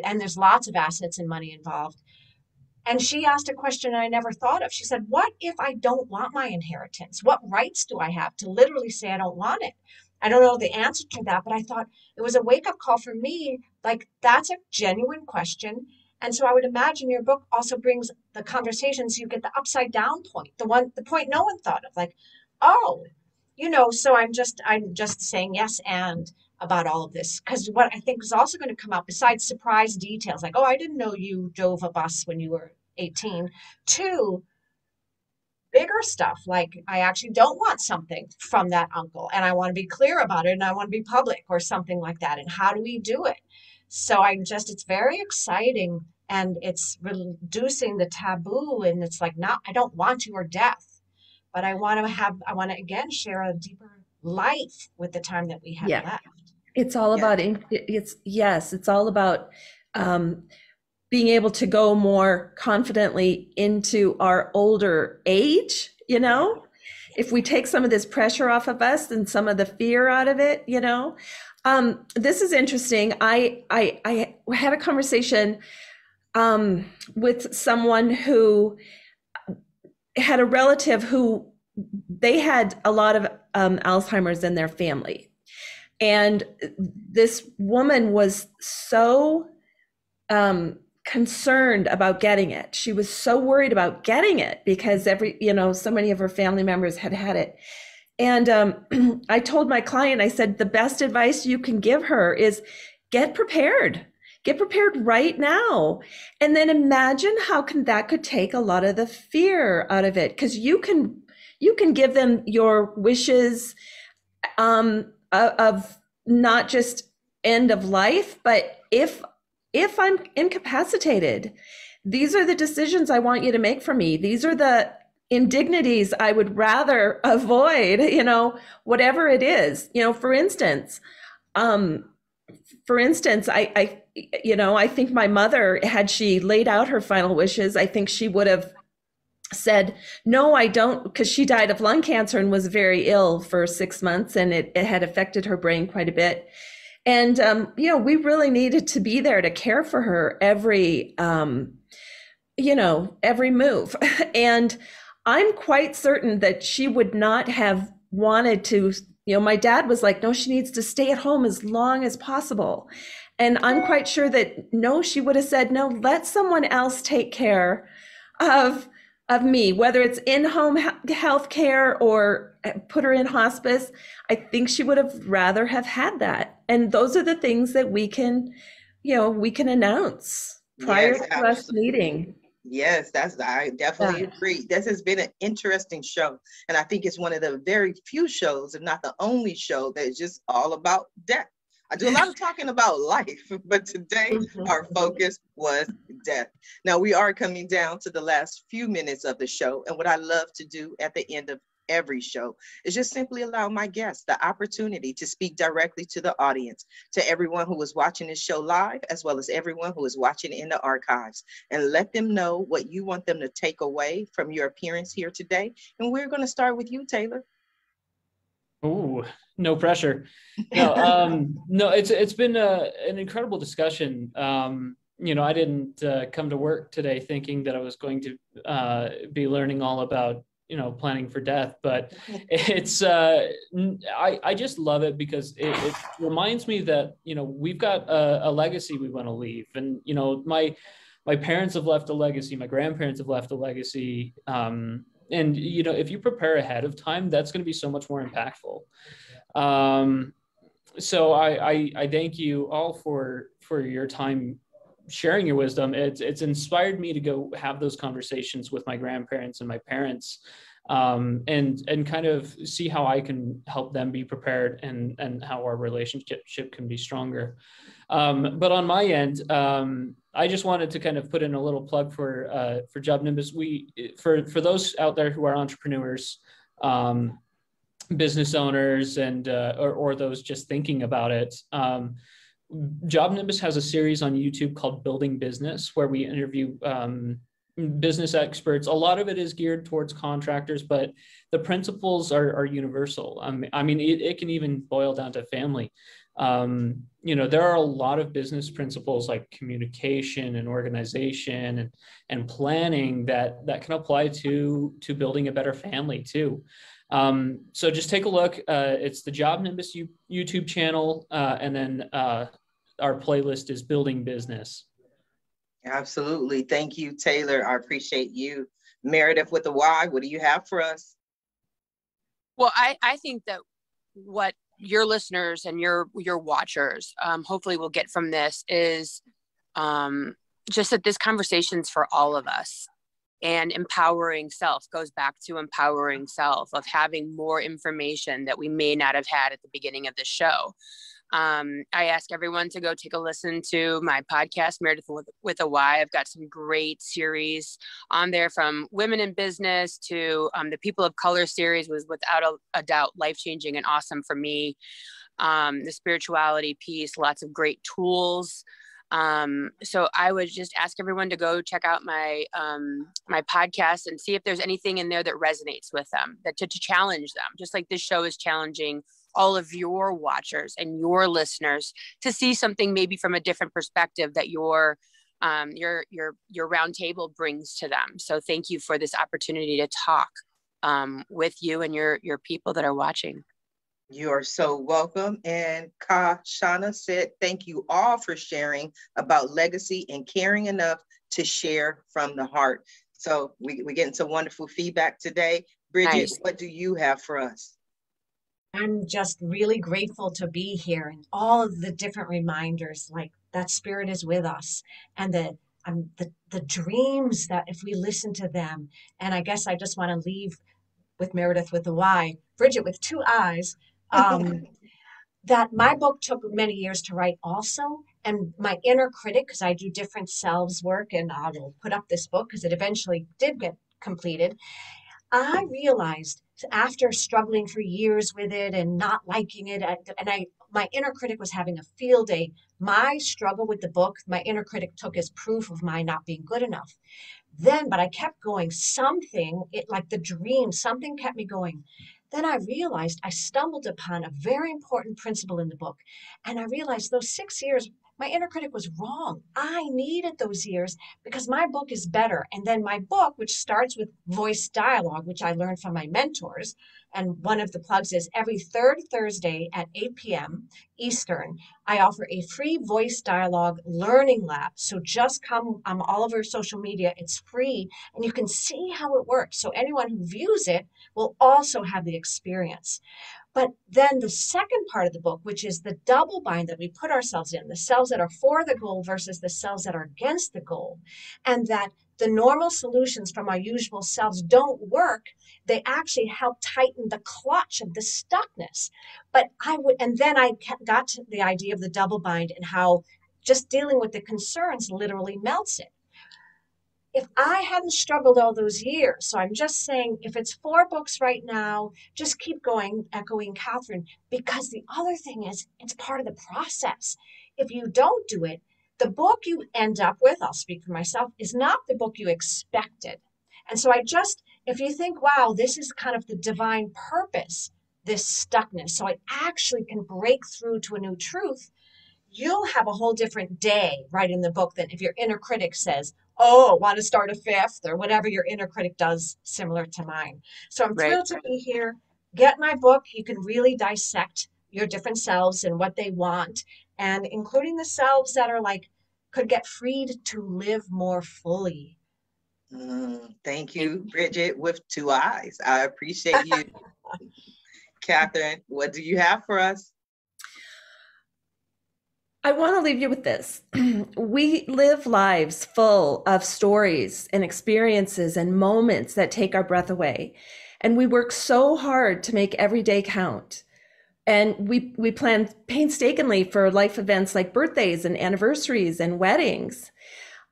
and there's lots of assets and money involved. And she asked a question I never thought of. She said, what if I don't want my inheritance? What rights do I have to literally say I don't want it? I don't know the answer to that, but I thought it was a wake-up call for me. Like, that's a genuine question. And so I would imagine your book also brings the conversations, you get the upside down point, the point no one thought of, like, oh, so I'm just saying yes and about all of this. Because what I think is also going to come out, besides surprise details, like, oh, I didn't know you drove a bus when you were 18, to bigger stuff, like, I actually don't want something from that uncle and I want to be clear about it and I want to be public or something like that. And how do we do it? So it's very exciting, and it's reducing the taboo. And it's like, not, I don't want your death, but I want to again share a deeper life with the time that we have left. It's all about, it's all about being able to go more confidently into our older age, if we take some of this pressure off of us and some of the fear out of it, this is interesting. I had a conversation with someone who had a relative who they had a lot of Alzheimer's in their family. And this woman was so concerned about getting it. She was so worried about getting it because so many of her family members had had it. And I told my client, I said, the best advice you can give her is get prepared. Get prepared right now. And then imagine how that could take a lot of the fear out of it. Because you can give them your wishes of not just end of life, but if I'm incapacitated, these are the decisions I want you to make for me. These are the indignities I would rather avoid, whatever it is. For instance, I think my mother, had she laid out her final wishes, I think she would have said, no, I don't, because she died of lung cancer and was very ill for 6 months, and it had affected her brain quite a bit. And, we really needed to be there to care for her every move. And I'm quite certain that she would not have wanted to, my dad was like, no, she needs to stay at home as long as possible. And I'm quite sure that, no, she would have said, no, let someone else take care of me, whether it's in-home health care or put her in hospice. I think she would have rather have had that. And those are the things that we can announce prior to us meeting. Yes, I definitely agree. This has been an interesting show. And I think it's one of the very few shows, if not the only show, that is just all about death. I do a lot of talking about life, but today our focus was death. Now we are coming down to the last few minutes of the show. And what I love to do at the end of every show is just simply allow my guests the opportunity to speak directly to the audience, to everyone who is watching this show live, as well as everyone who is watching in the archives, and let them know what you want them to take away from your appearance here today. And we're going to start with you, Taylor. Oh, no pressure. No, no, it's been an incredible discussion. I didn't come to work today thinking that I was going to be learning all about planning for death, but it's I just love it because it reminds me that we've got a legacy we want to leave. And my parents have left a legacy, my grandparents have left a legacy, and if you prepare ahead of time, that's going to be so much more impactful. So I thank you all for your time sharing your wisdom. It's inspired me to go have those conversations with my grandparents and my parents, and kind of see how I can help them be prepared and how our relationship can be stronger. But on my end, I just wanted to kind of put in a little plug for Job Nimbus. For those out there who are entrepreneurs, business owners, and or those just thinking about it. Job Nimbus has a series on YouTube called Building Business, where we interview business experts. A lot of it is geared towards contractors, but the principles are universal. I mean, it can even boil down to family. There are a lot of business principles like communication and organization and planning that can apply to building a better family too. So just take a look. It's the Job Nimbus YouTube channel, and then our playlist is Building Business. Absolutely. Thank you, Taylor. I appreciate you. Meredith with the Y, what do you have for us? Well, I think that what your listeners and your watchers hopefully will get from this is just that this conversation's for all of us. And empowering self goes back to empowering self, of having more information that we may not have had at the beginning of the show. I ask everyone to go take a listen to my podcast, Meredyth with a Y. I've got some great series on there, from women in business to the People of Color series was without a doubt life-changing and awesome for me. The spirituality piece, lots of great tools. So I would just ask everyone to go check out my my podcast and see if there's anything in there that resonates with them, that to challenge them, just like this show is challenging all of your watchers and your listeners to see something maybe from a different perspective that your round table brings to them. So thank you for this opportunity to talk with you and your people that are watching. You are so welcome. And Kashana said, thank you all for sharing about legacy and caring enough to share from the heart. So we're getting some wonderful feedback today. Bridget, Nice. What do you have for us? I'm just really grateful to be here, and all of the different reminders, like that spirit is with us, and the dreams that if we listen to them. And I guess I just want to leave with Meredith with a Y, Bridget with two I's. That my book took many years to write also. And my inner critic, because I do different selves work, and I will put up this book because it eventually did get completed. I realized after struggling for years with it and not liking it, my inner critic was having a field day. My struggle with the book, my inner critic took as proof of my not being good enough. But I kept going. Like the dream, something kept me going. Then I realized I stumbled upon a very important principle in the book. And I realized those 6 years, my inner critic was wrong. I needed those years because my book is better. And then my book, which starts with voice dialogue, which I learned from my mentors. And one of the plugs is every third Thursday at 8 p.m. Eastern, I offer a free voice dialogue learning lab. So just come on all over social media. It's free and you can see how it works. So anyone who views it will also have the experience. But then the second part of the book, which is the double bind that we put ourselves in, the selves that are for the goal versus the selves that are against the goal, and that the normal solutions from our usual selves don't work. They actually help tighten the clutch of the stuckness. And then I got to the idea of the double bind and how just dealing with the concerns literally melts it. If I hadn't struggled all those years, so I'm just saying, if it's 4 books right now, just keep going, echoing Katherine, because the other thing is, it's part of the process. If you don't do it, the book you end up with, I'll speak for myself, is not the book you expected. And so if you think, wow, this is kind of the divine purpose, this stuckness, so I actually can break through to a new truth, you'll have a whole different day right in the book than if your inner critic says, oh, want to start a 5th, or whatever your inner critic does similar to mine. So I'm thrilled to be here. Get my book. You can really dissect your different selves and what they want, and including the selves that are could get freed to live more fully. Thank you, Bridget with 2 eyes. I appreciate you. Katherine, what do you have for us? I want to leave you with this. We live lives full of stories and experiences and moments that take our breath away. And we work so hard to make every day count. And we plan painstakingly for life events like birthdays and anniversaries and weddings.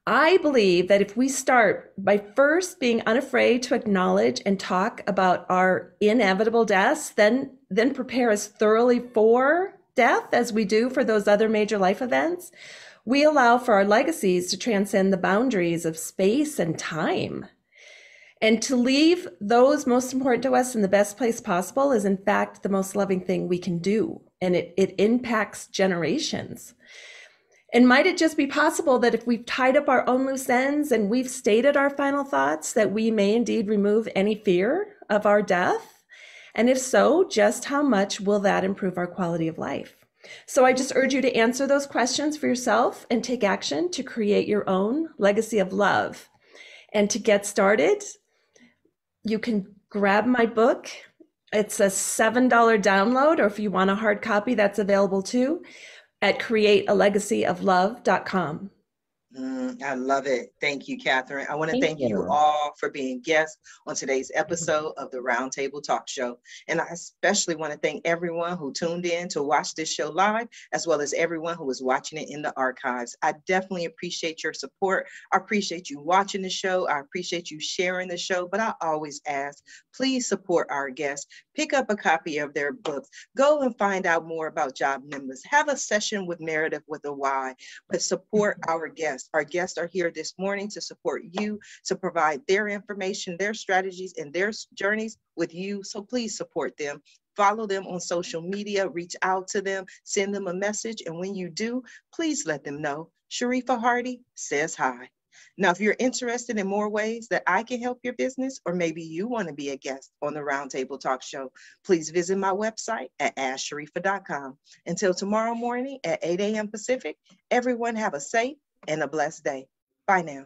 I believe that if we start by first being unafraid to acknowledge and talk about our inevitable deaths, then prepare as thoroughly for death as we do for those other major life events, we allow for our legacies to transcend the boundaries of space and time. And to leave those most important to us in the best place possible is, in fact, the most loving thing we can do. And it impacts generations. And might it just be possible that if we've tied up our own loose ends and we've stated our final thoughts, that we may indeed remove any fear of our death? And if so, just how much will that improve our quality of life? So I just urge you to answer those questions for yourself and take action to create your own legacy of love. And to get started, you can grab my book. It's a $7 download, or if you want a hard copy, that's available too, at createalegacyoflove.com. I love it. Thank you, Katherine. I want to Thank thank you you. all for being guests on today's episode of the Roundtable Talk Show. And I especially want to thank everyone who tuned in to watch this show live, as well as everyone who is watching it in the archives. I definitely appreciate your support. I appreciate you watching the show. I appreciate you sharing the show. But I always ask, please support our guests. Pick up a copy of their books. Go and find out more about job numbers. Have a session with Meredith with a Y. But support our guests. Our guests are here this morning to support you, to provide their information, their strategies, and their journeys with you. So please support them. Follow them on social media, reach out to them, send them a message. And when you do, please let them know Sharifa Hardy says hi. Now, if you're interested in more ways that I can help your business, or maybe you want to be a guest on the Roundtable Talk Show, please visit my website at asksharifa.com. Until tomorrow morning at 8 a.m. Pacific, everyone have a safe and a blessed day. Bye now.